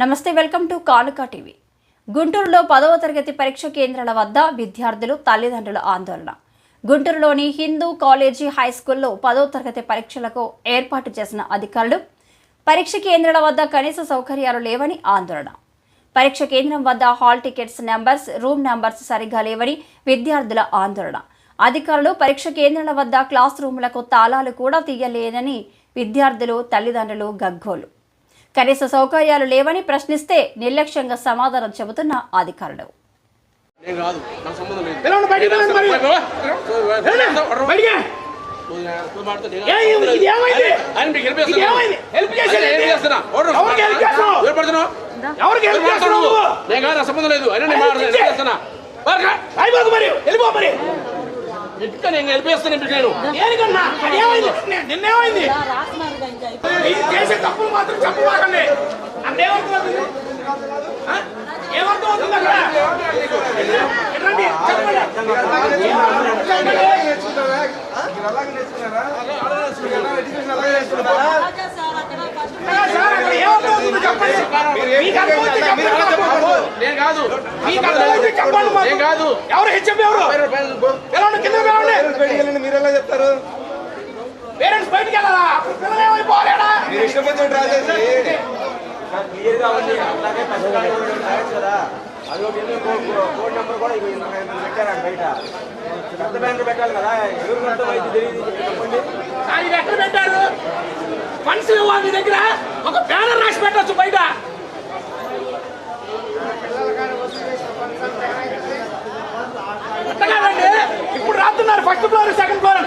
నమస్తే, welcome to కానుక TV. గుంటూరులో 10వ తరగతి పరీక్ష కేంద్రాల వద్ద విద్యార్థులు, తల్లిదండ్రుల ఆందోళన. గుంటూరులోని హిందూ కాలేజీ హైస్కూల్లో 10వ తరగతి పరీక్షలకు ఏర్పాటు చేసిన అధికారులు పరీక్ష కేంద్రాల వద్ద కనీస సౌకర్యాలు లేవని ఆందోళన. పరీక్ష కేంద్రం వద్ద hall tickets numbers, room numbers సరిగా లేవని విద్యార్థుల ఆందోళన. అధికారులు పరీక్ష కేంద్రాల వద్ద క్లాస్ రూములకు తాళాలు కూడా తీయలేదని విద్యార్థులు, తల్లిదండ్రులు గగ్గోలు. కనీస సౌకర్యాలు లేవని ప్రశ్నిస్తే నిర్లక్ష్యంగా సమాధానం చెబుతున్న అధికారులు. నేను వెళ్ళిపోస్తాను. నిన్నేమైంది చేసే తప్పులు మాత్రం చెప్పమాకండి. ఏమర్థమవుతుంది అక్కడ? ఎవరు హెచ్ఎం ఎవరు మీరెలా చెప్తారు? పేరెంట్స్ బయటికి వెళ్ళాలా? పిల్లలు ఏమైపోలేడా? మీరు ఇష్టపడి డ్రా చేసి అది ఒక కోడ్ నెంబర్ కూడా పెట్టారు బయట. పెద్ద బ్యాంకు పెట్టాలి కదా, ఎవరికంతా వైద్య తెలియదు. అది ఎక్కడ పెట్టారు? ఫండ్స్ మీ దగ్గర ఒక బ్యానర్ రాసి పెట్టచ్చు బయట. కాదండి, ఇప్పుడు రాస్తున్నారు ఫస్ట్ ఫ్లోర్, సెకండ్ ఫ్లోర్.